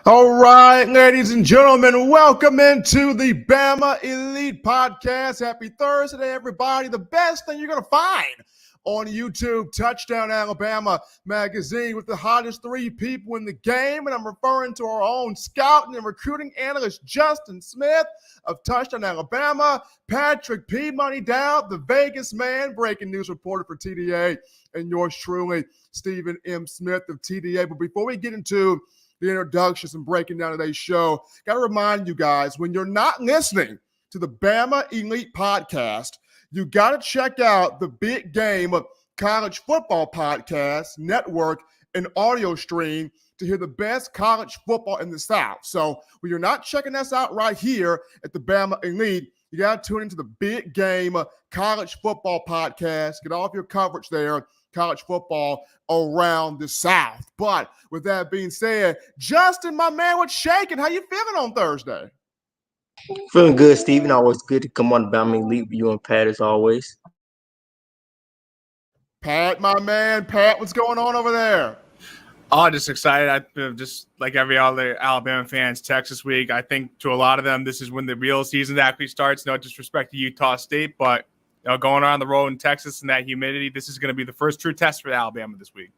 All right, ladies and gentlemen, welcome into the Bama Elite Podcast. Happy Thursday, everybody. The best thing you're going to find on YouTube, Touchdown Alabama magazine with the hottest three people in the game. And I'm referring to our own scouting and recruiting analyst, Justin Smith of Touchdown Alabama, Patrick P. Money Down, the Vegas man, breaking news reporter for TDA, and yours truly, Stephen M. Smith of TDA. But before we get into the introductions and breaking down today's show, got to remind you guys, when you're not listening to the Bama Elite Podcast, you got to check out the Big Game College Football Podcast Network and audio stream to hear the best college football in the South. So when you're not checking us out right here at the Bama Elite, you got to tune into the Big Game College Football Podcast. Get all of your coverage there, college football around the South. But with that being said, Justin, my man, what's shaking? How you feeling on Thursday? Feeling good, Steven. Always good to come on the Bama Elite with you and Pat as always. Pat, my man. Pat, what's going on over there? Oh, just excited. Just like every other Alabama fans, Texas week. I think to a lot of them, this is when the real season actually starts. No disrespect to Utah State, but going around the road in Texas and that humidity, this is going to be the first true test for Alabama this week.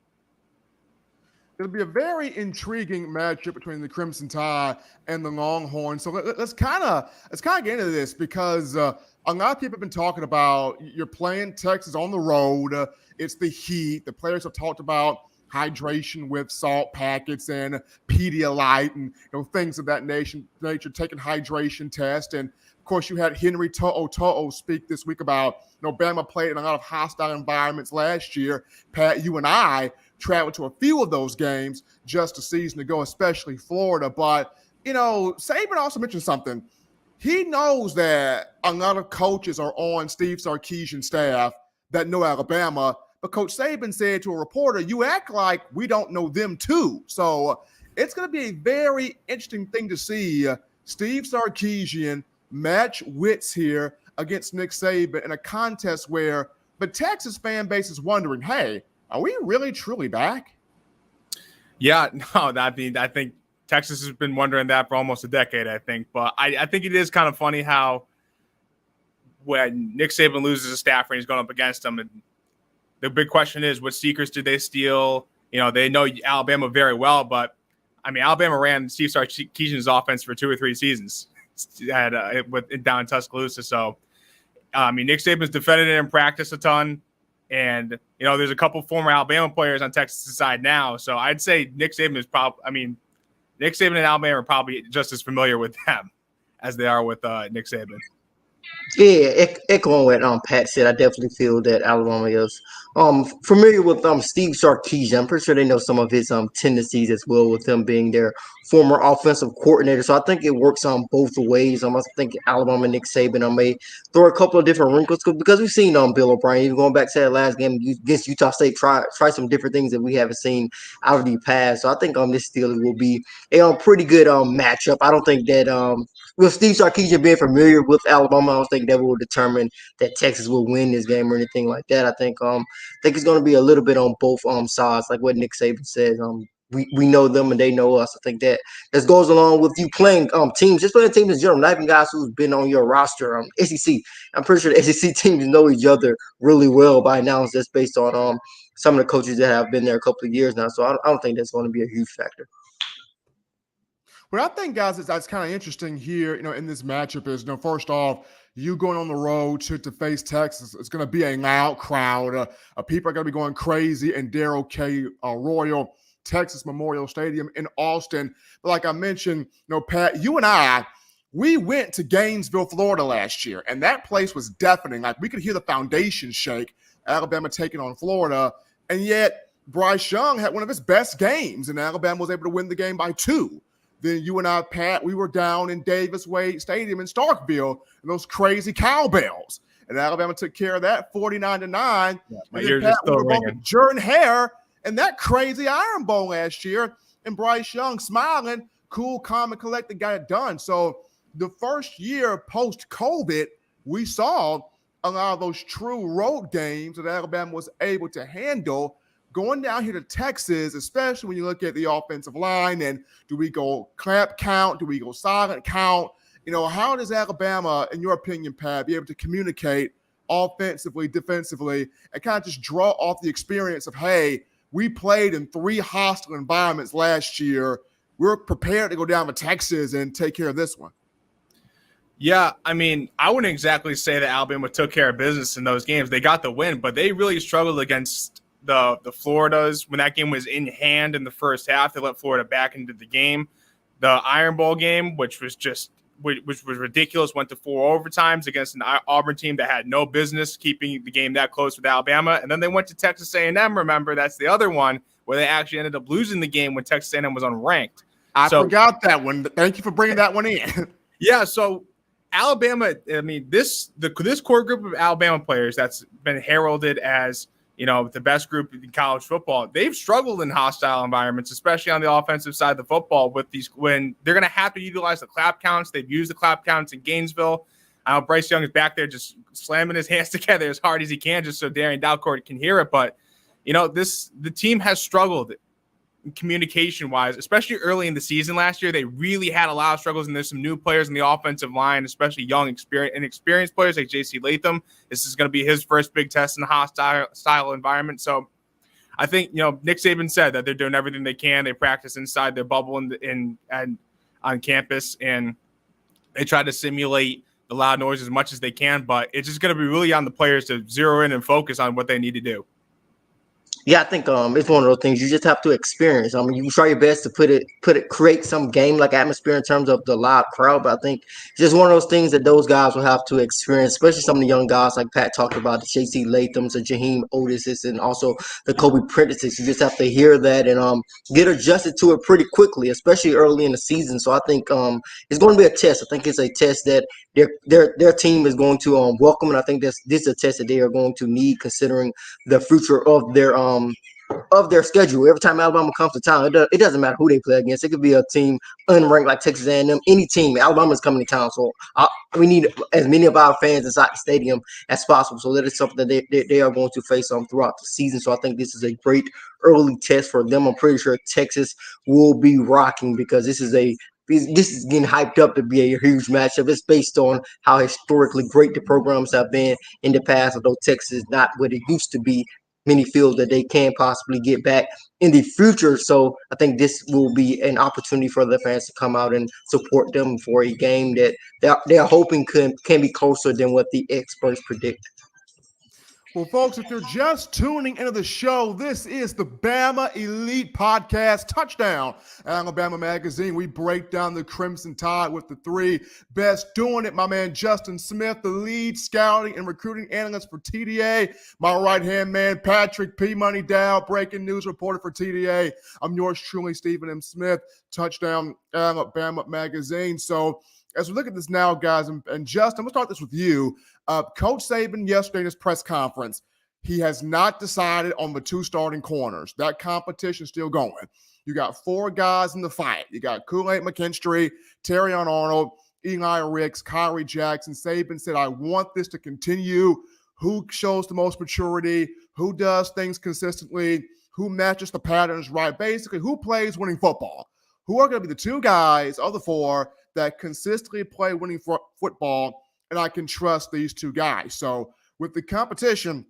It'll be a very intriguing matchup between the Crimson Tide and the Longhorns. So let's kind of get into this because a lot of people have been talking about you're playing Texas on the road. It's the heat. The players have talked about hydration with salt packets and Pedialyte and things of that nature, taking hydration tests. And of course, you had Henry To'o speak this week about Bama played in a lot of hostile environments last year. Pat, you and I traveled to a few of those games just a season ago, especially Florida. But Saban also mentioned something. He knows that a lot of coaches are on Steve Sarkisian's staff that know Alabama. But Coach Saban said to a reporter, you act like we don't know them too. So it's going to be a very interesting thing to see Steve Sarkisian match wits here against Nick Saban in a contest where the Texas fan base is wondering, hey, are we really truly back? Yeah, no, I think Texas has been wondering that for almost a decade, I think. But I think it is kind of funny how when Nick Saban loses a staffer and he's going up against him, and the big question is, what secrets did they steal? They know Alabama very well, but, Alabama ran Steve Sarkisian's offense for 2 or 3 seasons down in Tuscaloosa. So, Nick Saban's defended it in practice a ton. And, there's a couple former Alabama players on Texas' side now. So I'd say Nick Saban Nick Saban and Alabama are probably just as familiar with them as they are with Nick Saban. Yeah, echoing what Pat said, I definitely feel that Alabama is familiar with Steve Sarkisian. I'm pretty sure they know some of his tendencies as well, with him being their former offensive coordinator. So I think it works on both ways. I think Alabama and Nick Saban may throw a couple of different wrinkles because we've seen Bill O'Brien, even going back to that last game against Utah State, try some different things that we haven't seen out of the past. So I think this still will be a pretty good matchup. I don't think that with Steve Sarkisian being familiar with Alabama, I don't think that will determine that Texas will win this game or anything like that. I think it's going to be a little bit on both sides, like what Nick Saban says. We know them and they know us. I think that goes along with you playing teams, just playing teams in general, not even guys who's been on your roster. SEC, I'm pretty sure the SEC teams know each other really well by now. It's just based on some of the coaches that have been there a couple of years now. So I don't think that's going to be a huge factor. What I think, guys, that's kind of interesting here, in this matchup is, first off, you going on the road to face Texas, it's going to be a loud crowd. People are going to be going crazy in Darrell K. Royal Texas Memorial Stadium in Austin. But like I mentioned, Pat, you and I, we went to Gainesville, Florida last year, and that place was deafening. Like, we could hear the foundation shake, Alabama taking on Florida, and yet Bryce Young had one of his best games, and Alabama was able to win the game by 2. Then you and I, Pat, we were down in Davis Wade Stadium in Starkville and those crazy cowbells. And Alabama took care of that 49-9. Yeah, and then, Pat, we were both with Jordan Hare and that crazy Iron Bowl last year. And Bryce Young smiling, cool, calm, and collected, got it done. So the first year post-COVID, we saw a lot of those true road games that Alabama was able to handle Going down here to Texas, especially when you look at the offensive line, and do we go clamp count? Do we go silent count? How does Alabama, in your opinion, Pat, be able to communicate offensively, defensively, and kind of just draw off the experience of, hey, we played in 3 hostile environments last year. We're prepared to go down to Texas and take care of this one. Yeah, I mean, I wouldn't exactly say that Alabama took care of business in those games. They got the win, but they really struggled against the Floridas. When that game was in hand in the first half, they let Florida back into the game. The Iron Bowl game, which was ridiculous, went to 4 overtimes against an Auburn team that had no business keeping the game that close with Alabama. And then they went to Texas A&M. Remember, that's the other one where they actually ended up losing the game when Texas A&M was unranked. I forgot that one. Thank you for bringing that one in. Yeah, so Alabama, I mean, this core group of Alabama players that's been heralded as, the best group in college football, they've struggled in hostile environments, especially on the offensive side of the football when they're going to have to utilize the clap counts. They've used the clap counts in Gainesville. I know Bryce Young is back there just slamming his hands together as hard as he can just so Darian Dalcourt can hear it. But, the team has struggled communication-wise, especially early in the season last year. They really had a lot of struggles, and there's some new players in the offensive line, especially young, inexperienced players like J.C. Latham. This is going to be his first big test in a hostile environment. So I think, Nick Saban said that they're doing everything they can. They practice inside their bubble and on campus, and they try to simulate the loud noise as much as they can, but it's just going to be really on the players to zero in and focus on what they need to do. Yeah, I think it's one of those things you just have to experience. I mean, you try your best to create some game-like atmosphere in terms of the live crowd, but I think it's just one of those things that those guys will have to experience, especially some of the young guys like Pat talked about, the J.C. Lathams, the Jaheim Otises, and also the Kobe Prentices. You just have to hear that and get adjusted to it pretty quickly, especially early in the season. So I think it's going to be a test. I think it's a test that their team is going to welcome, and I think this is a test that they are going to need considering the future of their schedule. Every time Alabama comes to town, it doesn't matter who they play against. It could be a team unranked like Texas A&M. Any team, Alabama's coming to town. So we need as many of our fans inside the stadium as possible. So that is something that they are going to face throughout the season. So I think this is a great early test for them. I'm pretty sure Texas will be rocking because this is getting hyped up to be a huge matchup. It's based on how historically great the programs have been in the past, although Texas is not what it used to be. Many feel that they can possibly get back in the future. So I think this will be an opportunity for the fans to come out and support them for a game that they're hoping can be closer than what the experts predict. Well, folks, if you're just tuning into the show, this is the Bama Elite Podcast, Touchdown Alabama Magazine. We break down the Crimson Tide with the 3 best doing it. My man Justin Smith, the lead scouting and recruiting analyst for TDA. My right-hand man, Patrick P. Money Dow, breaking news reporter for TDA. I'm yours truly, Stephen M. Smith, Touchdown Alabama Magazine. So as we look at this now, guys, and Justin, we'll start this with you. Coach Saban yesterday in his press conference, he has not decided on the 2 starting corners. That competition's still going. You got 4 guys in the fight. You got Kool-Aid McKinstry, Terrion Arnold, Eli Ricks, Kyrie Jackson. Saban said, I want this to continue. Who shows the most maturity? Who does things consistently? Who matches the patterns right? Basically, who plays winning football? Who are going to be the 2 guys of the 4 that consistently play winning football, and I can trust these 2 guys. So with the competition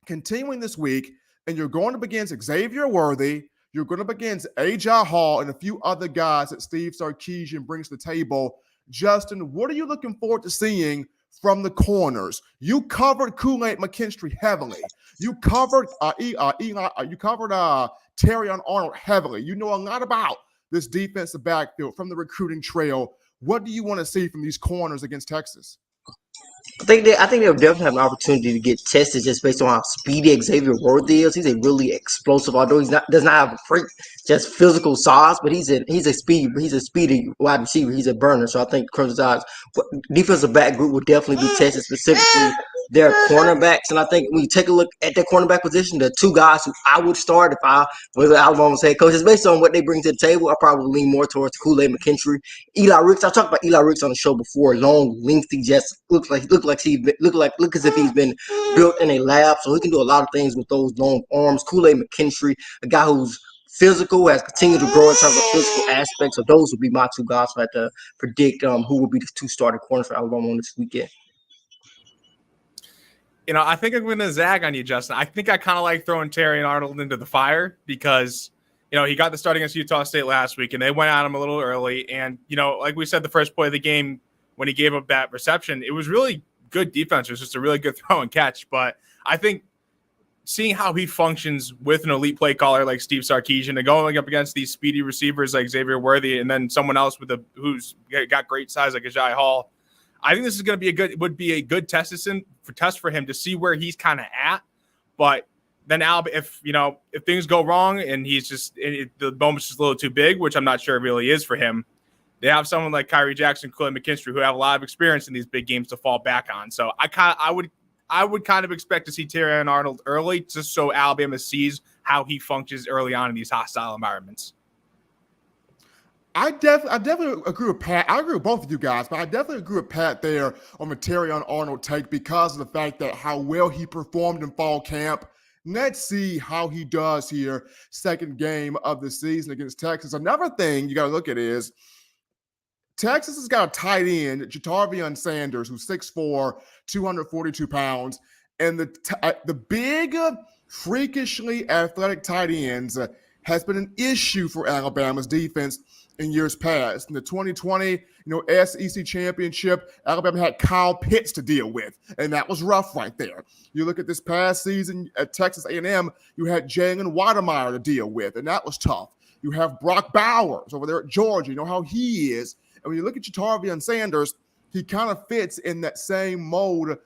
continuing this week, and you're going to begin Xavier Worthy, you're going to begin A.J. Hall, and a few other guys that Steve Sarkisian brings to the table. Justin, what are you looking forward to seeing from the corners? You covered Kool-Aid McKinstry heavily. You covered Terrion Arnold heavily. You know a lot about this defensive backfield from the recruiting trail. What do you want to see from these corners against Texas? I think they'll definitely have an opportunity to get tested just based on how speedy Xavier Worthy is. He's a really explosive, although does not have a great just physical size, but he's a speedy wide receiver. He's a burner. So I think Crimson Tide's defensive back group will definitely be tested specifically their cornerbacks. And I think when you take a look at their cornerback position, the two guys who I would start if I was Alabama's head coach, is based on what they bring to the table. I probably lean more towards Kool-Aid McKinstry, Eli Ricks. I talked about Eli Ricks on the show before. Long, lengthy, just look as if he's been built in a lab, so he can do a lot of things with those long arms. Kool-Aid McKinstry, a guy who's physical, has continued to grow in terms of physical aspects. So those would be my two guys. So I have to predict who will be the two starting corners for Alabama on this weekend. I think I'm going to zag on you, Justin. I think I kind of like throwing Terry and Arnold into the fire because, he got the start against Utah State last week, and they went at him a little early. And, like we said, the first play of the game when he gave up that reception, it was really good defense. It was just a really good throw and catch. But I think seeing how he functions with an elite play caller like Steve Sarkisian and going up against these speedy receivers like Xavier Worthy and then someone else who's got great size like Ajay Hall, I think this is going to be a good test for him to see where he's kind of at. But then if things go wrong and the moment's just a little too big, which I'm not sure it really is for him, they have someone like Kyrie Jackson, Kool-Aid McKinstry, who have a lot of experience in these big games to fall back on. So I would kind of expect to see Terry and Arnold early, just so Alabama sees how he functions early on in these hostile environments. I definitely agree with Pat. I agree with both of you guys, but I definitely agree with Pat there on the Terry and Arnold take because of the fact that how well he performed in fall camp. Let's see how he does here, second game of the season against Texas. Another thing you got to look at is Texas has got a tight end, Jatarvion Sanders, who's 6'4", 242 pounds. And the big, freakishly athletic tight ends has been an issue for Alabama's defense in years past. In the 2020, SEC championship, Alabama had Kyle Pitts to deal with, and that was rough right there. You look at this past season at Texas A&M, you had Jalen Wademeyer to deal with, and that was tough. You have Brock Bowers over there at Georgia. You know how he is. And when you look at Jatarvion Sanders, he kind of fits in that same mode,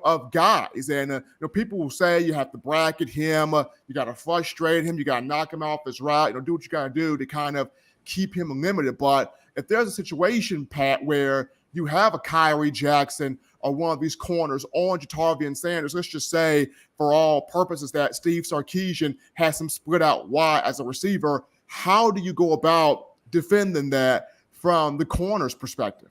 of guys. And people will say you have to bracket him, you got to frustrate him, you got to knock him off his route, do what you got to do to kind of keep him limited. But if there's a situation, Pat, where you have a Kyrie Jackson or one of these corners on Jatarvion Sanders, let's just say for all purposes that Steve Sarkisian has him split out wide as a receiver, how do you go about defending that from the corner's perspective?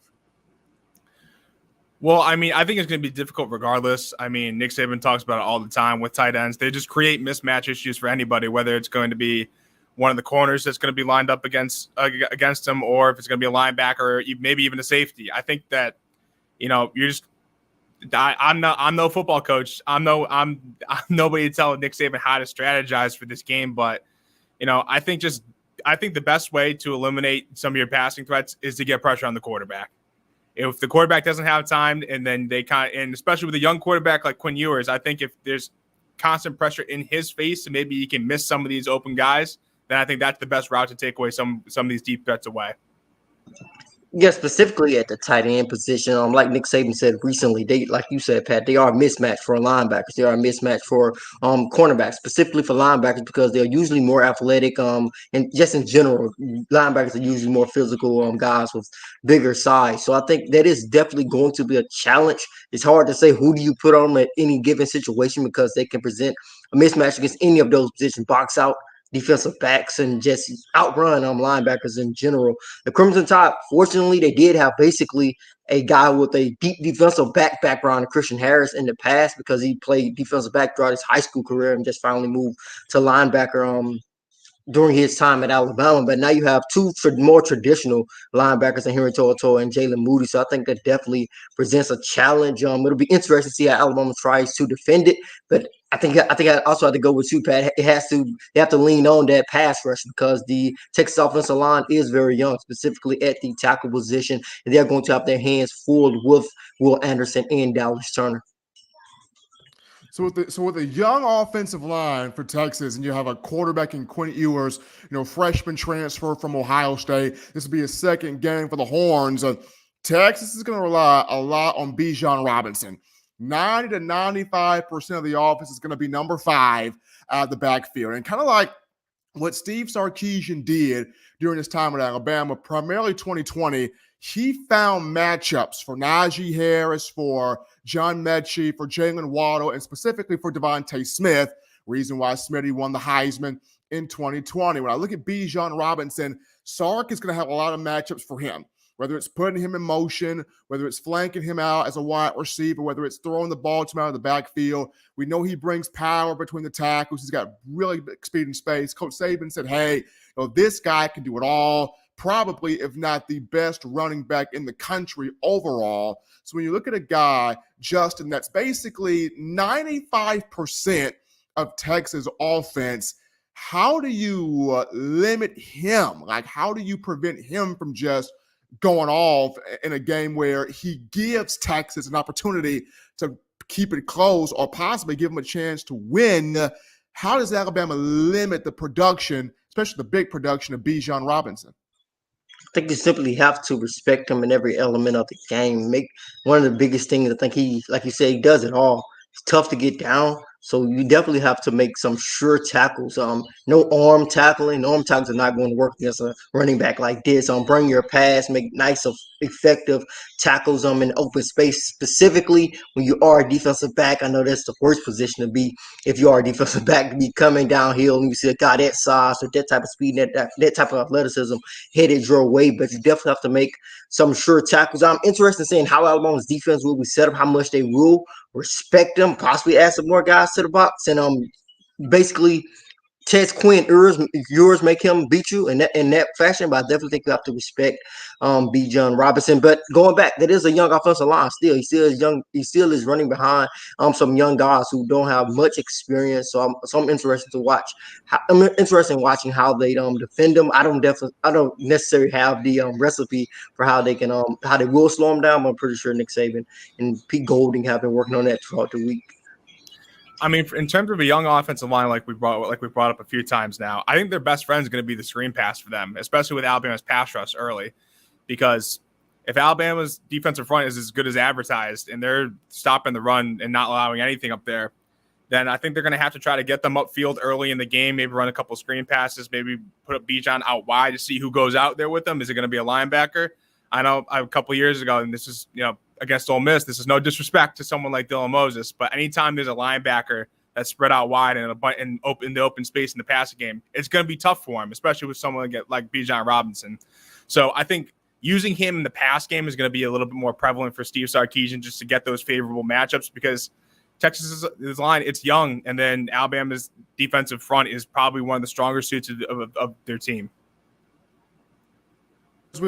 Well, I think it's going to be difficult regardless. Nick Saban talks about it all the time with tight ends. They just create mismatch issues for anybody, whether it's going to be one of the corners that's going to be lined up against him, or if it's going to be a linebacker, or maybe even a safety. I think that, I'm no football coach. I'm nobody to tell Nick Saban how to strategize for this game. But, I think the best way to eliminate some of your passing threats is to get pressure on the quarterback. If the quarterback doesn't have time, and then and especially with a young quarterback like Quinn Ewers, I think if there's constant pressure in his face and maybe he can miss some of these open guys, then I think that's the best route to take away some of these deep threats away. Yeah, specifically at the tight end position, like Nick Saban said recently, they, like you said, Pat, they are a mismatch for linebackers. They are a mismatch for cornerbacks, specifically for linebackers because they're usually more athletic. And just in general, linebackers are usually more physical guys with bigger size. So I think that is definitely going to be a challenge. It's hard to say who do you put on them at any given situation because they can present a mismatch against any of those positions, box out defensive backs, and just outrun linebackers in general. The Crimson Tide, fortunately, they did have basically a guy with a deep defensive back background, Christian Harris, in the past because he played defensive back throughout his high school career and just finally moved to linebacker during his time at Alabama. But now you have two more traditional linebackers in Henry To'oTo'o and Jalen Moody. So I think that definitely presents a challenge. It'll be interesting to see how Alabama tries to defend it. But I think I also have to go with you, Pat. They have to lean on that pass rush because the Texas offensive line is very young, specifically at the tackle position. And they're going to have their hands full with Will Anderson and Dallas Turner. So with a young offensive line for Texas, and you have a quarterback in Quinn Ewers, freshman transfer from Ohio State. This will be his second game for the Horns. Texas is going to rely a lot on Bijan Robinson. 90 to 95% of the offense is going to be number 5 out of the backfield. And kind of like what Steve Sarkisian did during his time at Alabama, primarily 2020, he found matchups for Najee Harris, for John Mechie, for Jalen Waddle, and specifically for Devontae Smith, reason why Smitty won the Heisman in 2020. When I look at Bijan Robinson, Sark is going to have a lot of matchups for him, whether it's putting him in motion, whether it's flanking him out as a wide receiver, whether it's throwing the ball to him out of the backfield. We know he brings power between the tackles. He's got really big speed and space. Coach Saban said, hey, this guy can do it all. Probably, if not the best running back in the country overall. So when you look at a guy, Justin, that's basically 95% of Texas offense, how do you limit him? Like, how do you prevent him from just going off in a game where he gives Texas an opportunity to keep it close or possibly give him a chance to win? How does Alabama limit the production, especially the big production of Bijan Robinson? I think you simply have to respect him in every element of the game. Make one of the biggest things. I think he, like you said, he does it all. It's tough to get down, so you definitely have to make some sure tackles. No arm tackling. Arm tackles are not going to work against a running back like this. Bring your pass, make nice, effective tackles. In open space, specifically when you are a defensive back. I know that's the worst position to be if you are a defensive back, to be coming downhill and you see a guy that size or that type of speed, that type of athleticism headed your way. But you definitely have to make some sure tackles. I'm interested in seeing how Alabama's defense will be set up, how much they will respect them, possibly add some more guys to the box, and basically test Quinn yours make him beat you in that fashion. But I definitely think you have to respect Bijan Robinson. But going back, that is a young offensive line still. He still is young. He still is running behind some young guys who don't have much experience. So I'm interested to watch. I'm interested in watching how they defend them. I don't necessarily have the recipe for how they can how they will slow them down. But I'm pretty sure Nick Saban and Pete Golding have been working on that throughout the week. I mean, in terms of a young offensive line, like we brought up a few times now, I think their best friend is going to be the screen pass for them, especially with Alabama's pass rush early. Because if Alabama's defensive front is as good as advertised and they're stopping the run and not allowing anything up there, then I think they're going to have to try to get them upfield early in the game, maybe run a couple screen passes, maybe put up Bijan out wide to see who goes out there with them. Is it going to be a linebacker? I know a couple of years ago, and this is, against Ole Miss, this is no disrespect to someone like Dylan Moses, but anytime there's a linebacker that's spread out wide and in the open space in the passing game, it's going to be tough for him, especially with someone like Bijan Robinson. So I think using him in the pass game is going to be a little bit more prevalent for Steve Sarkisian just to get those favorable matchups, because Texas's line, it's young, and then Alabama's defensive front is probably one of the stronger suits of their team. As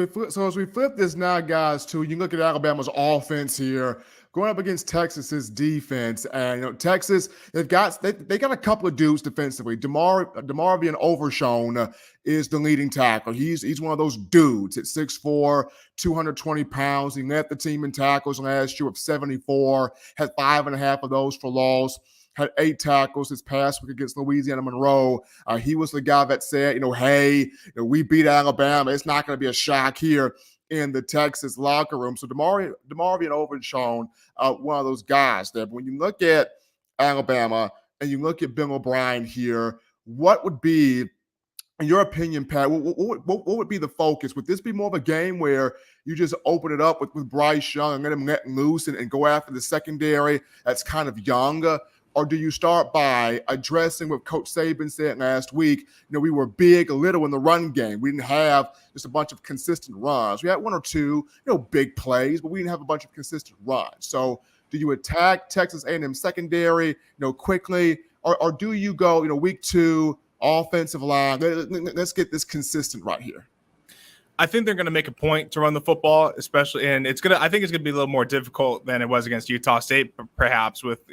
we flip this now, guys, too, you look at Alabama's offense here going up against Texas's defense, and Texas, they got a couple of dudes defensively. DeMarvion Overshown is the leading tackle. He's one of those dudes at 6'4", 220 pounds. He led the team in tackles last year with 74, had 5.5 of those for loss. Had 8 tackles his past week against Louisiana Monroe. He was the guy that said, hey, we beat Alabama. It's not going to be a shock here in the Texas locker room. So DeMarvion Overshown, one of those guys there. But when you look at Alabama and you look at Bill O'Brien here, what would be, in your opinion, Pat, what would be the focus? Would this be more of a game where you just open it up with Bryce Young and let him let loose and go after the secondary that's kind of young? Or do you start by addressing what Coach Saban said last week? We were big, a little in the run game. We didn't have just a bunch of consistent runs. We had one or two, big plays, but we didn't have a bunch of consistent runs. So do you attack Texas A&M secondary, quickly, or do you go, week 2, offensive line? Let's get this consistent right here. I think they're going to make a point to run the football, especially, and I think it's going to be a little more difficult than it was against Utah State, perhaps, with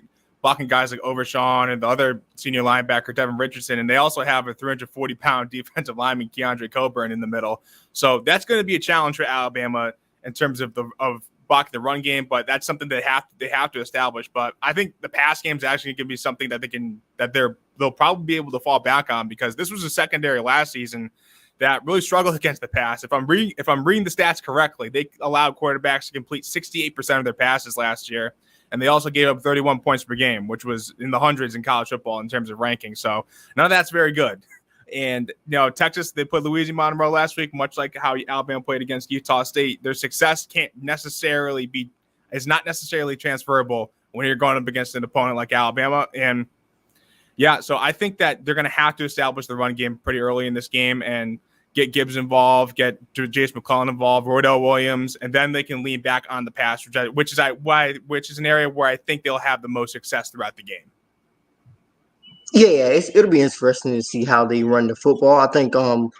blocking guys like Overshawn and the other senior linebacker, Devin Richardson. And they also have a 340-pound defensive lineman, Keandre Coburn, in the middle. So that's going to be a challenge for Alabama in terms of blocking the run game, but that's something they have to establish. But I think the pass game is actually going to be something that they'll probably be able to fall back on, because this was a secondary last season that really struggled against the pass. If I'm reading the stats correctly, they allowed quarterbacks to complete 68% of their passes last year. And they also gave up 31 points per game, which was in the hundreds in college football in terms of ranking. So none of that's very good. And, Texas, they put Louisiana Monroe last week, much like how Alabama played against Utah State. Their success is not necessarily transferable when you're going up against an opponent like Alabama. And, yeah, so I think that they're going to have to establish the run game pretty early in this game and get Gibbs involved, get Jace McClellan involved, Roydell Williams, and then they can lean back on the pass, which is an area where I think they'll have the most success throughout the game. Yeah, it'll be interesting to see how they run the football. I think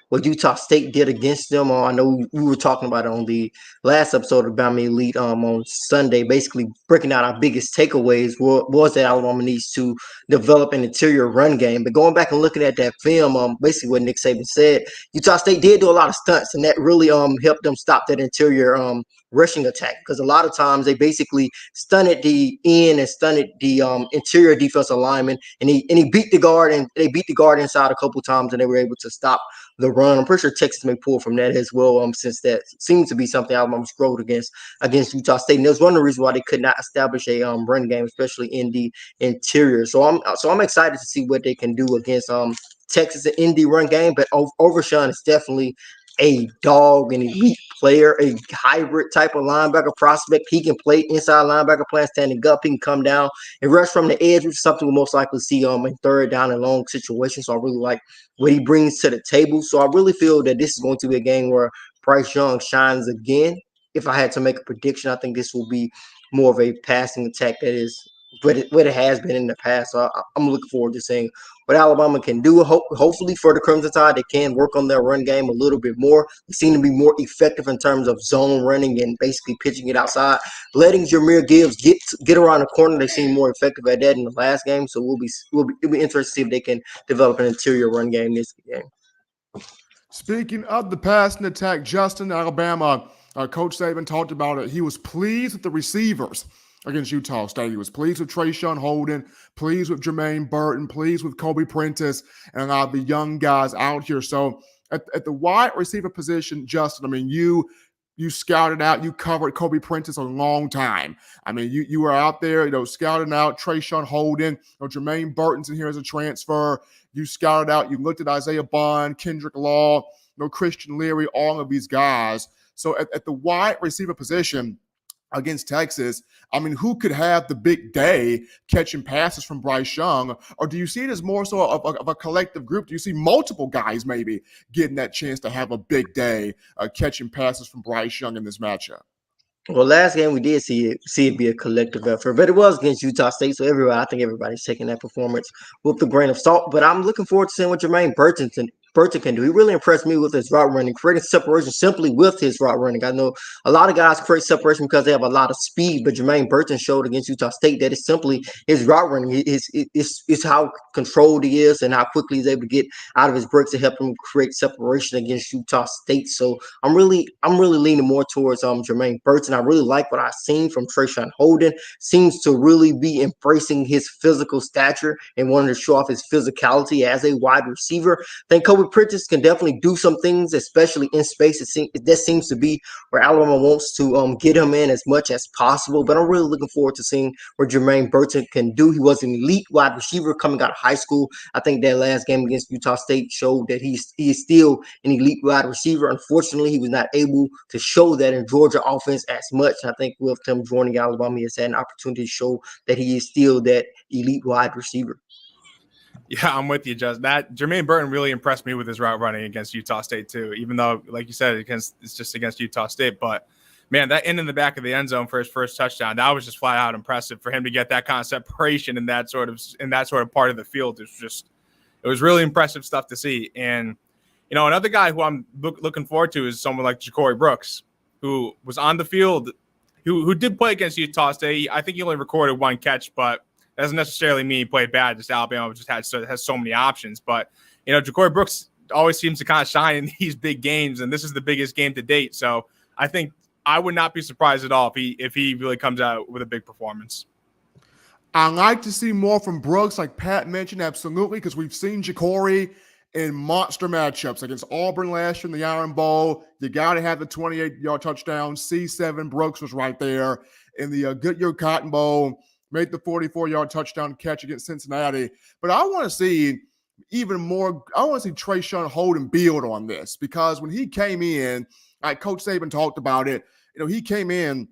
what Utah State did against them, I know we were talking about it on the last episode of Bama Elite on Sunday, basically breaking out our biggest takeaways was that Alabama needs to develop an interior run game. But going back and looking at that film, basically what Nick Saban said, Utah State did do a lot of stunts, and that really helped them stop that interior rushing attack, because a lot of times they basically stunted the end and stunted the interior defensive lineman, and he beat the guard, and they beat the guard inside a couple times, and they were able to stop the run. I'm pretty sure Texas may pull from that as well, since that seems to be something Alabama struggled against Utah State. And there's one of the reasons why they could not establish a run game, especially in the interior. So I'm excited to see what they can do against Texas in the run game. But Overshawn is definitely a dog, an elite player, a hybrid type of linebacker prospect. He can play inside linebacker, playing standing up. He can come down and rush from the edge, which is something we'll most likely see in third down and long situations. So I really like what he brings to the table. So I really feel that this is going to be a game where Bryce Young shines again. If I had to make a prediction, I think this will be more of a passing attack that is what it has been in the past. So I'm looking forward to seeing what Alabama can do. Hopefully for the Crimson Tide, they can work on their run game a little bit more. They seem to be more effective in terms of zone running and basically pitching it outside. Letting Jahmyr Gibbs get around the corner, they seem more effective at that in the last game. So it'll be interesting to see if they can develop an interior run game this game. Speaking of the passing attack, Justin, Alabama, Coach Saban talked about it. He was pleased with the receivers against Utah State. He was pleased with Trayshawn Holden, pleased with Jermaine Burton, pleased with Kobe Prentice, and a lot of the young guys out here. So at the wide receiver position, Justin, I mean, you scouted out, you covered Kobe Prentice a long time. I mean, you were out there, scouting out Trayshawn Holden, Jermaine Burton's in here as a transfer. You scouted out, you looked at Isaiah Bond, Kendrick Law, Christian Leary, all of these guys. So at the wide receiver position against Texas, I mean, who could have the big day catching passes from Bryce Young? Or do you see it as more so of a collective group? Do you see multiple guys maybe getting that chance to have a big day catching passes from Bryce Young in this matchup? Well, last game we did see it be a collective effort, but it was against Utah State, so I think everybody's taking that performance with a grain of salt. But I'm looking forward to seeing what Jermaine Burton can do. He really impressed me with his route running, creating separation simply with his route running. I know a lot of guys create separation because they have a lot of speed, but Jermaine Burton showed against Utah State that it's simply his route running. It's how controlled he is and how quickly he's able to get out of his breaks to help him create separation against Utah State. So I'm really leaning more towards Jermaine Burton. I really like what I've seen from Trayshawn Holden. Seems to really be embracing his physical stature and wanting to show off his physicality as a wide receiver. I think Kobe Prentice can definitely do some things, especially in space. That seems to be where Alabama wants to get him in as much as possible. But I'm really looking forward to seeing what Jermaine Burton can do. He was an elite wide receiver coming out of high school. I think that last game against Utah State showed that he is still an elite wide receiver. Unfortunately, he was not able to show that in Georgia offense as much. I think with him joining Alabama, he has had an opportunity to show that he is still that elite wide receiver. Yeah, I'm with you, Justin. That Jermaine Burton really impressed me with his route running against Utah State too, even though, like you said, it's just against Utah State. But man, that in the back of the end zone for his first touchdown, that was just flat out impressive for him to get that kind of separation in that sort of part of the field. It was really impressive stuff to see. And another guy who I'm looking forward to is someone like Ja'Cory Brooks, who was on the field, who did play against Utah State. I think he only recorded one catch, but that doesn't necessarily mean he played bad. Just Alabama just has so many options. But, Ja'Cory Brooks always seems to kind of shine in these big games, and this is the biggest game to date. So I think I would not be surprised at all if he really comes out with a big performance. I like to see more from Brooks, like Pat mentioned, absolutely, because we've seen Ja'Cory in monster matchups against Auburn last year in the Iron Bowl. You got to have the 28-yard touchdown. C7 Brooks was right there in the Goodyear Cotton Bowl. Made the 44-yard touchdown catch against Cincinnati. But I want to see even more, I want to see Trayshawn Holden build on this, because when he came in, like Coach Saban talked about it, he came in,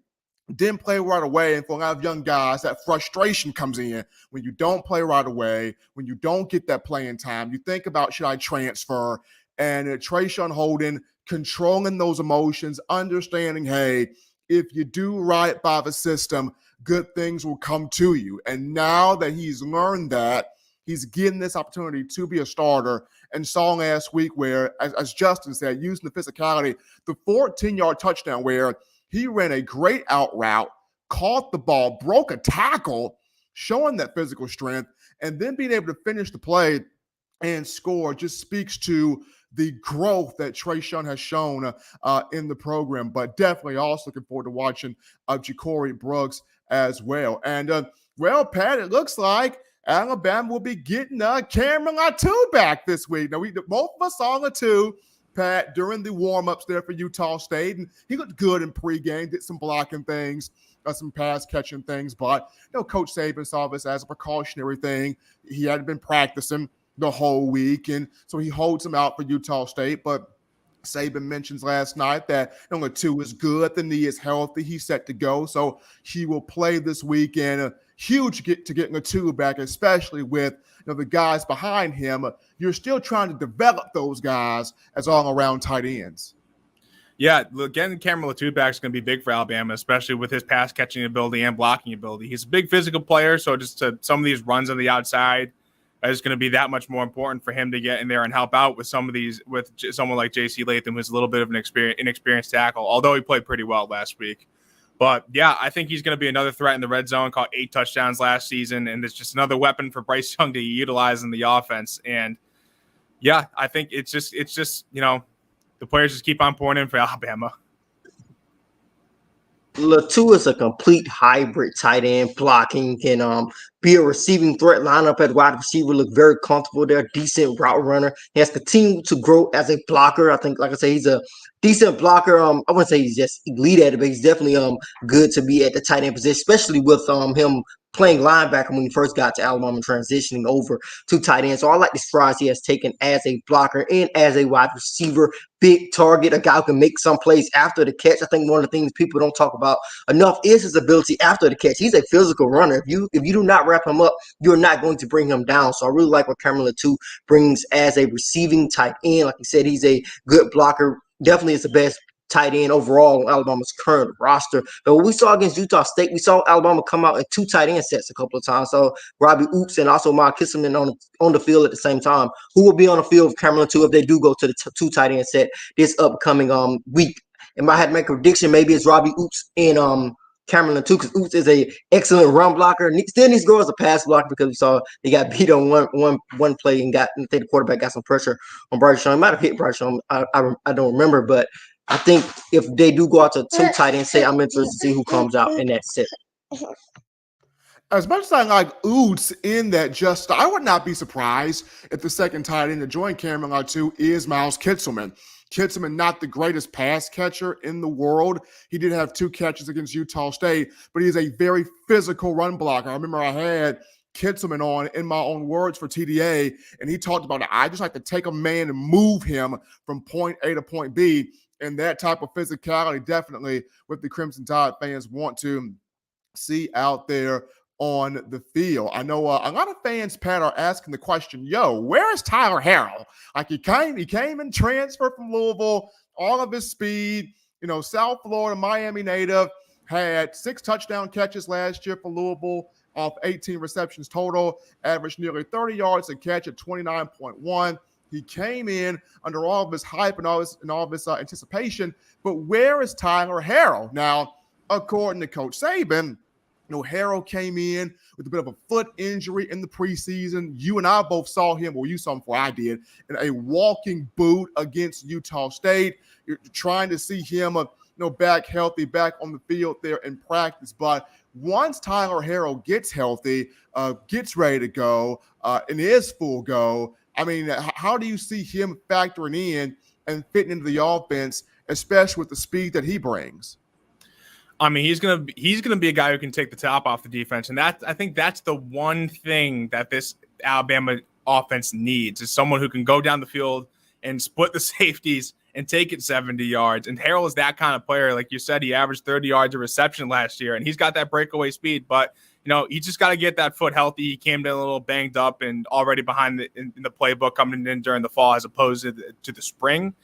didn't play right away. And for a lot of young guys, that frustration comes in when you don't play right away, when you don't get that playing time. You think about, should I transfer? And Trayshawn Holden controlling those emotions, understanding, hey, if you do right by the system, good things will come to you. And now that he's learned that, he's getting this opportunity to be a starter. And saw last week where, as Justin said, using the physicality, the 14-yard touchdown where he ran a great out route, caught the ball, broke a tackle, showing that physical strength, and then being able to finish the play and score just speaks to the growth that Trayshawn has shown in the program. But definitely also looking forward to watching Ja'Cory Brooks as well. And, Pat, it looks like Alabama will be getting Cameron Latu back this week. Now, both of us saw Latu, Pat, during the warm-ups there for Utah State, and he looked good in pregame, did some blocking things, some pass-catching things, but, Coach Saban saw this as a precautionary thing. He hadn't been practicing the whole week, and so he holds him out for Utah State, but Saban mentions last night that Latu is good, the knee is healthy, he's set to go, so he will play this weekend. Huge to get Latu back, especially with the guys behind him. You're still trying to develop those guys as all-around tight ends. Yeah, getting Cameron Latu back is going to be big for Alabama, especially with his pass-catching ability and blocking ability. He's a big physical player, so just some of these runs on the outside is going to be that much more important for him to get in there and help out with some of these, with someone like J.C. Latham, who's a little bit of an inexperienced tackle, although he played pretty well last week. But, yeah, I think he's going to be another threat in the red zone, caught 8 touchdowns last season, and it's just another weapon for Bryce Young to utilize in the offense. And, yeah, I think it's just the players just keep on pouring in for Alabama. Latu is a complete hybrid tight end, blocking, can be a receiving threat, lineup at wide receiver, look very comfortable there, decent route runner. He has continued to grow as a blocker. I think, like I say, he's a decent blocker. I wouldn't say he's just elite at it, but he's definitely good to be at the tight end position, especially with him playing linebacker when he first got to Alabama, transitioning over to tight end. So I like the strides he has taken as a blocker and as a wide receiver. Big target, a guy who can make some plays after the catch. I think one of the things people don't talk about enough is his ability after the catch. He's a physical runner. If you do not wrap him up, you're not going to bring him down. So I really like what Cameron Latu brings as a receiving tight end. Like you said, he's a good blocker. Definitely is the best tight end overall on Alabama's current roster. But what we saw against Utah State, we saw Alabama come out in 2 tight end sets a couple of times. So Robbie Oops and also Mark Kisselman on the field at the same time. Who will be on the field with Cameron Latu if they do go to the 2 tight end set this upcoming week? And I had to make a prediction, maybe it's Robbie Oops and Cameron Latu, because Oops is a excellent run blocker. Still needs to go as a pass blocker, because we saw they got beat on one play and I think the quarterback got some pressure on Bryce Young. He might have hit Bryce Young. I don't remember, but I think if they do go out to 2 tight end set, I'm interested to see who comes out in that set. As much as I like Oots in that, I would not be surprised if the second tight end to join Cameron Latu is Miles Kitselman. Kitselman, not the greatest pass catcher in the world. He did have 2 catches against Utah State, but he's a very physical run blocker. I remember I had Kitselman on in my own words for TDA, and he talked about it. I just like to take a man and move him from point A to point B. And that type of physicality, definitely what the Crimson Tide fans want to see out there on the field. I know a lot of fans, Pat, are asking the question, where is Tyler Harrell? Like he came and transferred from Louisville, all of his speed, South Florida, Miami native, had 6 touchdown catches last year for Louisville off 18 receptions total, averaged nearly 30 yards a catch at 29.1. He came in under all of his hype and all of his anticipation, but where is Tyler Harrell? Now, according to Coach Saban, Harrell came in with a bit of a foot injury in the preseason. You and I both saw him, you saw him before I did, in a walking boot against Utah State. You're trying to see him, back healthy, back on the field there in practice. But once Tyler Harrell gets healthy, gets ready to go, and is full go, I mean, how do you see him factoring in and fitting into the offense, especially with the speed that he brings? I mean, he's gonna be a guy who can take the top off the defense, and I think that's the one thing that this Alabama offense needs, is someone who can go down the field and split the safeties and take it 70 yards. And Harrell is that kind of player. Like you said, he averaged 30 yards of reception last year, and he's got that breakaway speed. But, he just got to get that foot healthy. He came in a little banged up and already behind in the playbook coming in during the fall as opposed to the spring.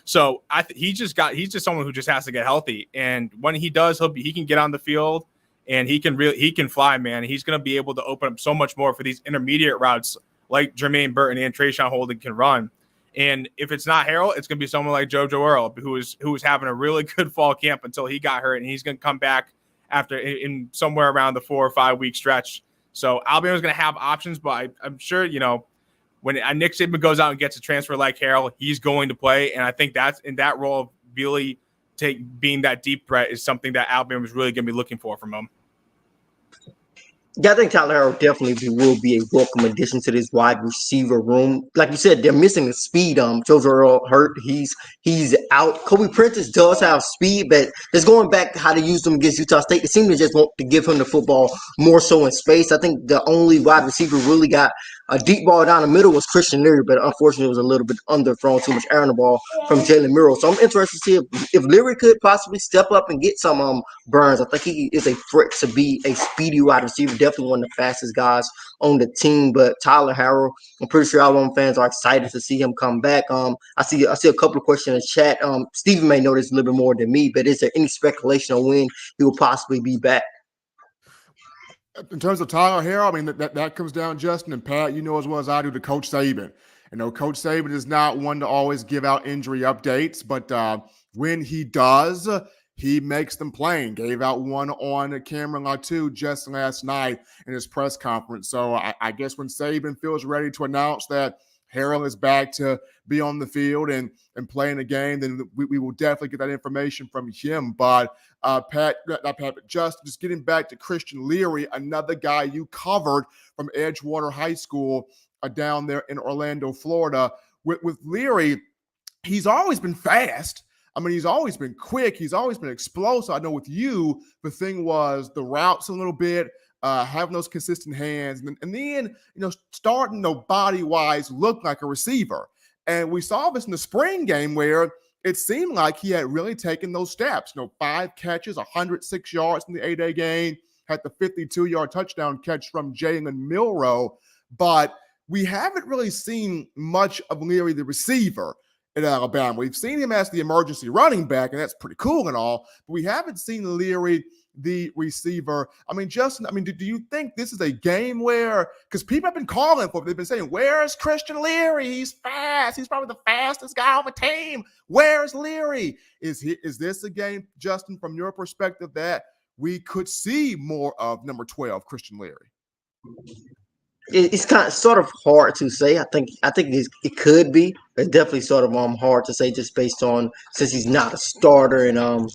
So he's just someone who just has to get healthy. And when he does, he can get on the field and he can fly, man. He's going to be able to open up so much more for these intermediate routes like Jermaine Burton and Trayshawn Holden can run. And if it's not Harrell, it's going to be someone like JoJo Earl, who was having a really good fall camp until he got hurt, and he's going to come back after in somewhere around the 4 or 5 week stretch. So Alabama's going to have options, but I'm sure when Nick Saban goes out and gets a transfer like Harrell, he's going to play, and I think that's in that role of really being that deep threat is something that Alabama is really going to be looking for from him. Yeah, I think Tyler Harrell definitely will be a welcome addition to this wide receiver room. Like you said, they're missing the speed. JoJo Earl hurt. He's out. Kobe Prentice does have speed, but just going back to how to use them against Utah State, it seemed to just want to give him the football more so in space. I think the only wide receiver really got a deep ball down the middle was Christian Leary, but unfortunately it was a little bit underthrown, too much air on the ball from Jalen Murrow. So I'm interested to see if Leary could possibly step up and get some burns. I think he is a threat to be a speedy wide receiver, definitely one of the fastest guys on the team. But Tyler Harrell, I'm pretty sure Alabama fans are excited to see him come back. I see a couple of questions in the chat. Stephen may know this a little bit more than me, but is there any speculation on when he will possibly be back? In terms of Tyler Harrell, I mean, that comes down, Justin and Pat, as well as I do, to Coach Saban. Coach Saban is not one to always give out injury updates, but when he does, he makes them plain. Gave out one on Cameron Latu just last night in his press conference. So I guess when Saban feels ready to announce that Harrell is back to be on the field and playing a game, then we will definitely get that information from him. But just getting back to Christian Leary, another guy you covered from Edgewater High School down there in Orlando, Florida. With Leary, he's always been fast. I mean, he's always been quick. He's always been explosive. I know with you, the thing was the routes a little bit, having those consistent hands, and then starting body-wise look like a receiver. And we saw this in the spring game where it seemed like he had really taken those steps. 5 catches, 106 yards in the A-Day game, had the 52-yard touchdown catch from Jalen Milroe. But we haven't really seen much of Leary, the receiver, in Alabama. We've seen him as the emergency running back, and that's pretty cool and all, but we haven't seen Leary, the receiver. I mean, Justin, do you think this is a game where, because people have been calling for it, they've been saying, where's Christian Leary? He's fast. He's probably the fastest guy on the team. Where's Leary? Is this a game, Justin, from your perspective, that we could see more of number 12, Christian Leary? It's kind of sort of hard to say. I think it could be. It's definitely sort of hard to say just based on since he's not a starter and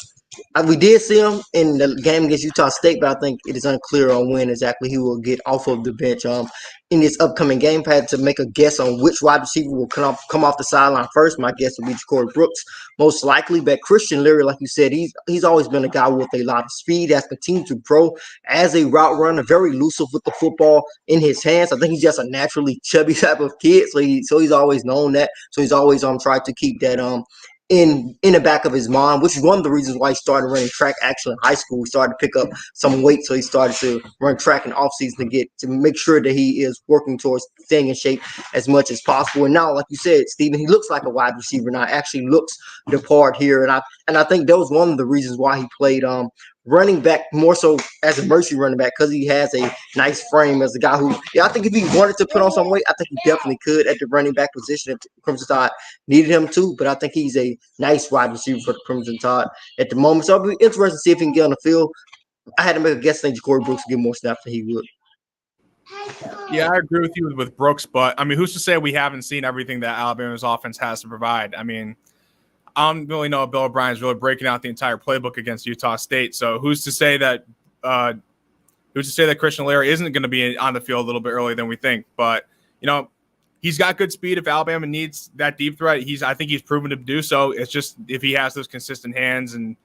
we did see him in the game against Utah State, but I think it is unclear on when exactly he will get off of the bench in this upcoming game. I had to make a guess on which wide receiver will come off the sideline first. My guess would be Corey Brooks, most likely. But Christian Leary, like you said, he's always been a guy with a lot of speed, has continued to grow as a route runner, very elusive with the football in his hands. I think he's just a naturally chubby type of kid, so he's always known that. So he's always tried to keep that in the back of his mind, which is one of the reasons why he started running track actually in high school. He started to pick up some weight, so he started to run track in offseason to make sure that he is working towards staying in shape as much as possible. And now, like you said, Stephen, he looks like a wide receiver now, actually looks the part here. And I think that was one of the reasons why he played running back more so as a mercy running back, because he has a nice frame as a guy who, I think if he wanted to put on some weight, I think he definitely could at the running back position if Crimson Tide needed him to. But I think he's a nice wide receiver for the Crimson Tide at the moment. So it'll be interesting to see if he can get on the field. I had to make a guess that Corey Brooks would get more snaps than he would. Yeah, I agree with you with Brooks, but who's to say we haven't seen everything that Alabama's offense has to provide? I don't really know if Bill O'Brien's really breaking out the entire playbook against Utah State. So who's to say that Christian Leary isn't going to be on the field a little bit earlier than we think? But he's got good speed. If Alabama needs that deep threat, I think he's proven to do so. It's just if he has those consistent hands and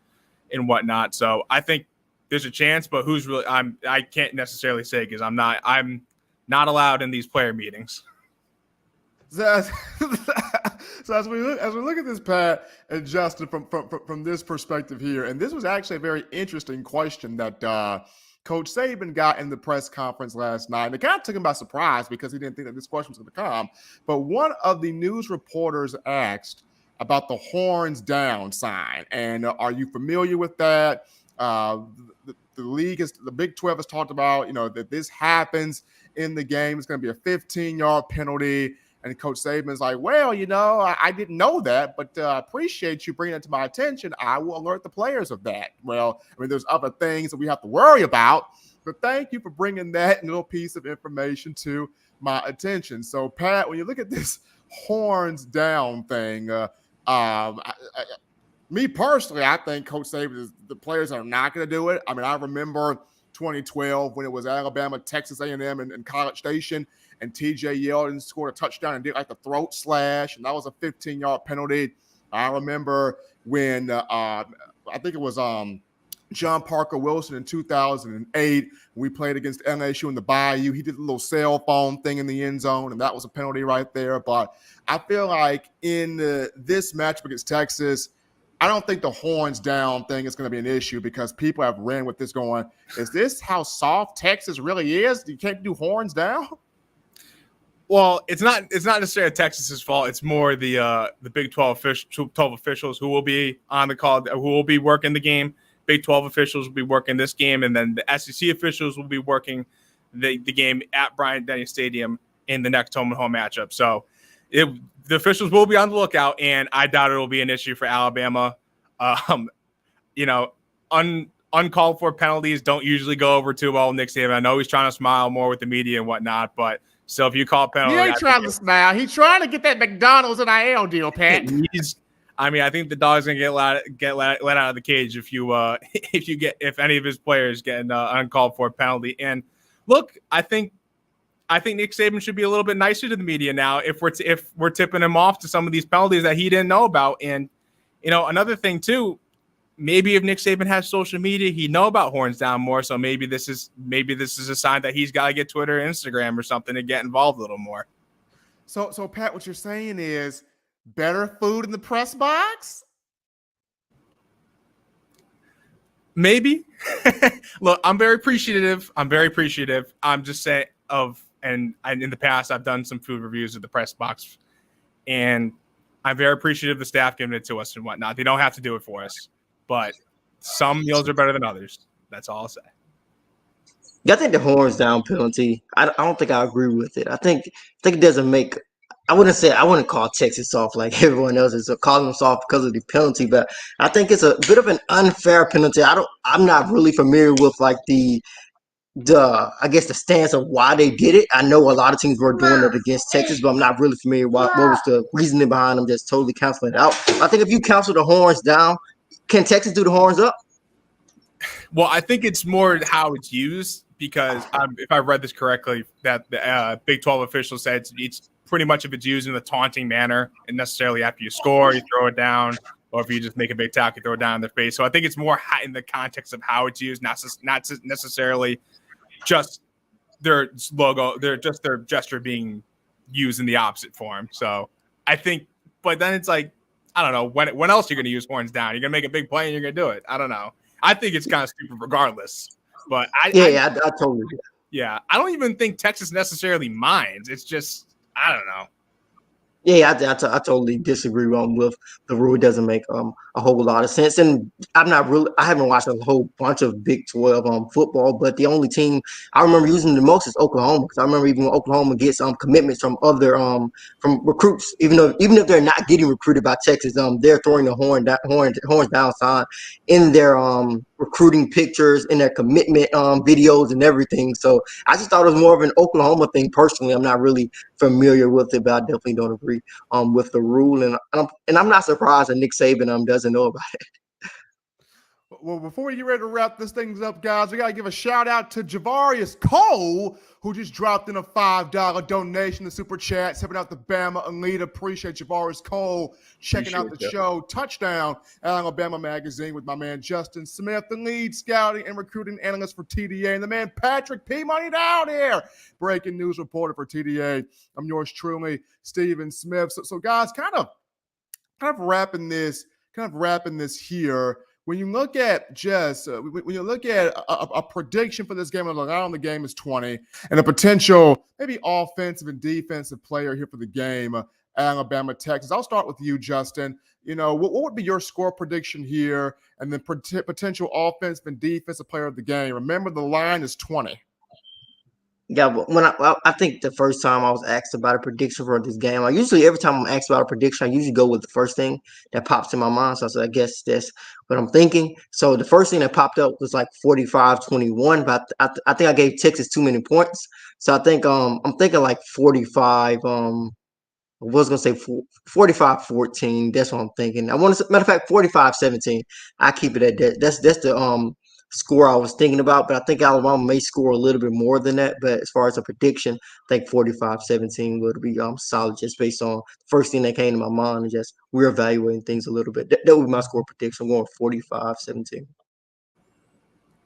whatnot. So I think there's a chance, but who's really? I can't necessarily say because I'm not allowed in these player meetings. So as, so as we look at this, Pat and Justin, from this perspective here, and this was actually a very interesting question that Coach Saban got in the press conference last night. And it kind of took him by surprise because he didn't think that this question was going to come. But one of the news reporters asked about the horns down sign, and are you familiar with that? The league the Big 12 has talked about, that this happens in the game. It's going to be a 15-yard penalty. And Coach Saban's like, well, I didn't know that, but appreciate you bringing it to my attention. I will alert the players of that. Well, there's other things that we have to worry about, but thank you for bringing that little piece of information to my attention. So, Pat, when you look at this horns down thing, me personally, I think Coach Saban the players are not going to do it. I remember 2012 when it was Alabama, Texas A&M, and College Station, and TJ Yeldon scored a touchdown and did like the throat slash, and that was a 15-yard penalty. I remember when I think it was John Parker Wilson in 2008. We played against LSU in the Bayou. He did a little cell phone thing in the end zone, and that was a penalty right there. But I feel like in this matchup against Texas, I don't think the horns down thing is going to be an issue because people have ran with this going, is this how soft Texas really is? You can't do horns down? Well, it's not necessarily Texas's fault. It's more the Big 12 officials who will be on the call, who will be working the game. Big 12 officials will be working this game, and then the SEC officials will be working the game at Bryant-Denny Stadium in the next home and home matchup. So the officials will be on the lookout, and I doubt it will be an issue for Alabama. Uncalled for penalties don't usually go over too well with Nick Saban. I know he's trying to smile more with the media and whatnot, but so if you call penalty, he ain't trying to smile. He's trying to get that McDonald's and IL deal, Pat. I think the dog's gonna get let out of the cage if any of his players get an uncalled for penalty. And look, I think Nick Saban should be a little bit nicer to the media now if we're tipping him off to some of these penalties that he didn't know about. And another thing too, maybe if Nick Saban has social media, he'd know about horns down more. So maybe this is a sign that he's got to get Twitter or Instagram or something to get involved a little more. So Pat, what you're saying is better food in the press box? Maybe. Look, I'm very appreciative. I'm just saying in the past, I've done some food reviews at the press box, and I'm very appreciative of the staff giving it to us and whatnot. They don't have to do it for us, but some meals are better than others. That's all I'll say. I think the horns down penalty, I don't think I agree with it. I think it doesn't make – I wouldn't call Texas soft like everyone else is calling them soft because of the penalty, but I think it's a bit of an unfair penalty. I'm not really familiar with like the I guess the stance of why they did it. I know a lot of teams were doing it against Texas, but I'm not really familiar what was the reasoning behind them just totally canceling it out. I think if you cancel the horns down, can Texas do the horns up? Well, I think it's more how it's used because if I read this correctly, that the Big 12 official said it's pretty much if it's used in a taunting manner and necessarily after you score, you throw it down, or if you just make a big tackle, you throw it down in their face. So I think it's more in the context of how it's used, not necessarily just their logo, their gesture being used in the opposite form. So I think, but then it's like, I don't know, when else you're going to use horns down? You're going to make a big play and you're going to do it. I don't know. I think it's kind of stupid regardless. But I totally do. Yeah, I don't even think Texas necessarily minds. It's just, I don't know. Yeah, I totally disagree with the rule. It doesn't make a whole lot of sense. And I haven't watched a whole bunch of Big 12 football, but the only team I remember using the most is Oklahoma. Because I remember even when Oklahoma gets commitments from other from recruits, even if they're not getting recruited by Texas, they're throwing the horns down sign in their recruiting pictures, in their commitment videos and everything. So I just thought it was more of an Oklahoma thing. Personally, I'm not really familiar with it, but I definitely don't agree with the rule, and I'm not surprised that Nick Saban doesn't know about it. Well, before we get ready to wrap this things up, guys, we got to give a shout out to Javarius Cole, who just dropped in a $5 donation to Super Chat, helping out the Bama Elite. Appreciate Javarius Cole checking out the show. Touchdown Alabama Magazine with my man Justin Smith, the lead scouting and recruiting analyst for TDA, and the man Patrick P. Money down here, breaking news reporter for TDA. I'm yours truly, Stephen Smith. So guys, kind of wrapping this here. When you look at a prediction for this game, and on the game is 20, and a potential maybe offensive and defensive player here for the game, Alabama, Texas. I'll start with you, Justin. What would be your score prediction here, and then potential offensive and defensive player of the game? Remember, the line is 20. Yeah, when I think the first time I was asked about a prediction for this game, every time I'm asked about a prediction, I usually go with the first thing that pops in my mind. So I said, I guess that's what I'm thinking. So the first thing that popped up was like 45-21, but I think I gave Texas too many points. So I think I'm thinking like 45. I was gonna say 45-14. That's what I'm thinking. Matter of fact, 45-17. I keep it at that. That's the score I was thinking about, but I think Alabama may score a little bit more than that. But as far as a prediction, I think 45-17 would be solid, just based on the first thing that came to my mind, and just we're evaluating things a little bit. That would be my score prediction. I'm going 45-17.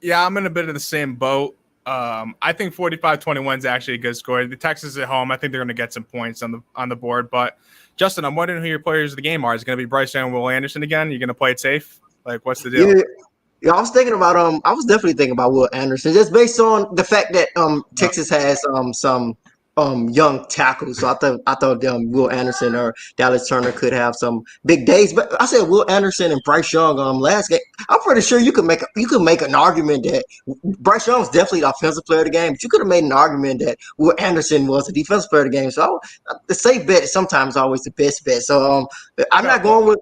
Yeah, I'm in a bit of the same boat. I think 45-21 is actually a good score. The Texas at home, I think they're going to get some points on the board. But Justin, I'm wondering who your players of the game are. Is it going to be Bryce Young and Will Anderson again? You're going to play it safe? Like, what's the deal? Yeah, I was definitely thinking about Will Anderson, just based on the fact that Texas has some young tackles. So I thought Will Anderson or Dallas Turner could have some big days. But I said Will Anderson and Bryce Young last game. I'm pretty sure you could make an argument that Bryce Young was definitely the offensive player of the game, but you could have made an argument that Will Anderson was the defensive player of the game. So the safe bet is sometimes always the best bet. So I'm not going with.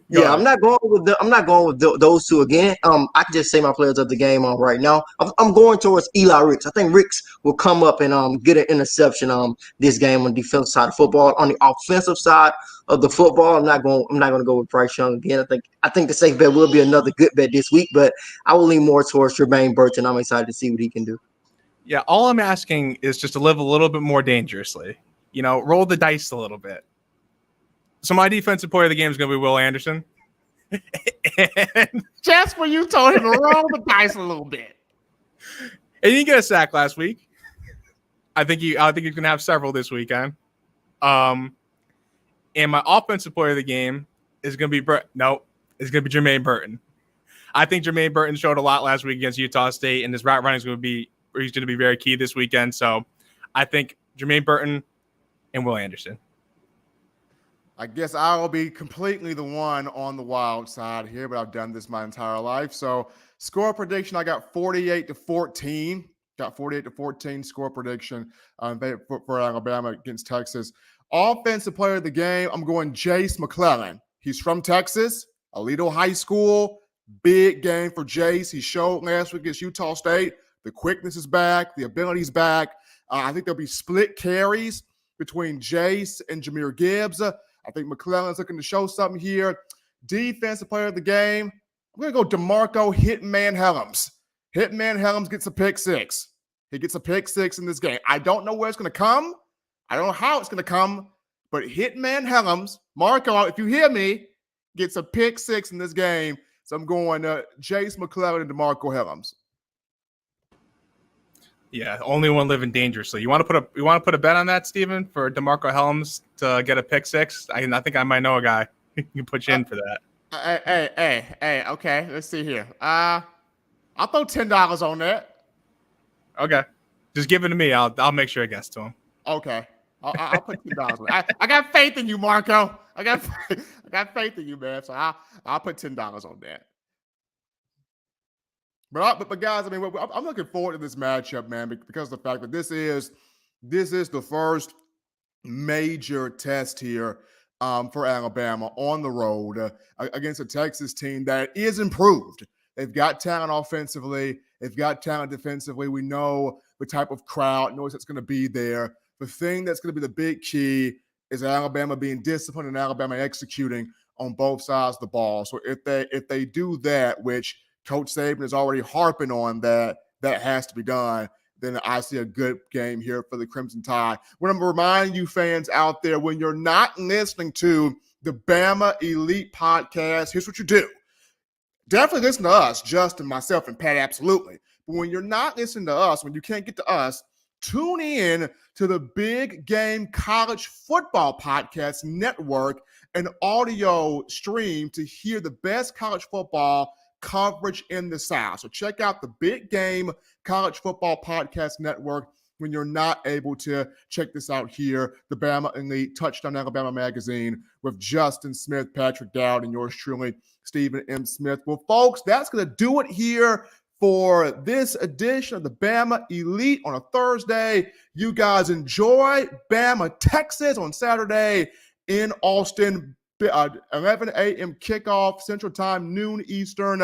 Yeah, I'm not going with those two again. I can just say my players of the game right now. I'm going towards Eli Ricks. I think Ricks will come up and get an interception this game on the defensive side of football. On the offensive side of the football, I'm not going to go with Bryce Young again. I think the safe bet will be another good bet this week, but I will lean more towards Jermaine Burton. I'm excited to see what he can do. Yeah, all I'm asking is just to live a little bit more dangerously. Roll the dice a little bit. So my defensive player of the game is going to be Will Anderson. And just when you told him to roll the dice a little bit. And he didn't get a sack last week. I think he's going to have several this weekend. And my offensive player of the game is going to be it's going to be Jermaine Burton. I think Jermaine Burton showed a lot last week against Utah State, and his route running is going to be very key this weekend. So I think Jermaine Burton and Will Anderson. I guess I'll be completely the one on the wild side here, but I've done this my entire life. So score prediction, I got 48-14. Got 48-14 score prediction for Alabama against Texas. Offensive player of the game, I'm going Jace McClellan. He's from Texas, Alito High School. Big game for Jace. He showed last week against Utah State. The quickness is back. The ability's back. I think there'll be split carries between Jace and Jahmyr Gibbs. I think McClellan's looking to show something here. Defensive player of the game, I'm going to go DeMarco Hitman Helms. Hitman Helms gets a pick six. He gets a pick six in this game. I don't know where it's going to come. I don't know how it's going to come, but Hitman Helms, Marco, if you hear me, gets a pick six in this game. So I'm going Jace McClellan and DeMarco Helms. Yeah, only one living dangerously. You want to put a bet on that, Steven, for DeMarco Helms to get a pick six? I think I might know a guy who can put you in for that. Hey, okay, let's see here. I'll throw $10 on that. Okay, just give it to me. I'll make sure it gets to him. Okay, I'll put $10 on it. I got faith in you, Marco. I got faith in you, man. So I'll put $10 on that. But guys, I mean, I'm looking forward to this matchup, man, because of the fact that this is the first major test here for Alabama on the road against a Texas team that is improved. They've got talent offensively. They've got talent defensively. We know the type of crowd noise that's going to be there. The thing that's going to be the big key is Alabama being disciplined and Alabama executing on both sides of the ball. So if they do that, which Coach Saban is already harping on that has to be done, then I see a good game here for the Crimson Tide. What I'm going to remind you fans out there, when you're not listening to the Bama Elite podcast, here's what you do. Definitely listen to us, Justin, myself, and Pat, absolutely. But when you're not listening to us, when you can't get to us, tune in to the Big Game College Football Podcast Network, an audio stream to hear the best college football coverage in the South. So check out the Big Game College Football Podcast Network when you're not able to check this out here, the Bama Elite Touchdown Alabama Magazine with Justin Smith, Patrick Dowd, and yours truly, Stephen M. Smith. Well, folks, that's going to do it here for this edition of the Bama Elite on a Thursday. You guys enjoy Bama, Texas on Saturday in Austin, 11 a.m. kickoff, Central Time, noon Eastern.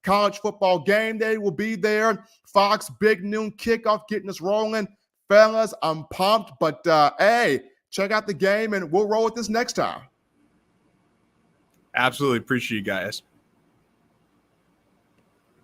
College football game day will be there. Fox big noon kickoff getting us rolling. Fellas, I'm pumped, but hey, check out the game and we'll roll with this next time. Absolutely. Appreciate you guys.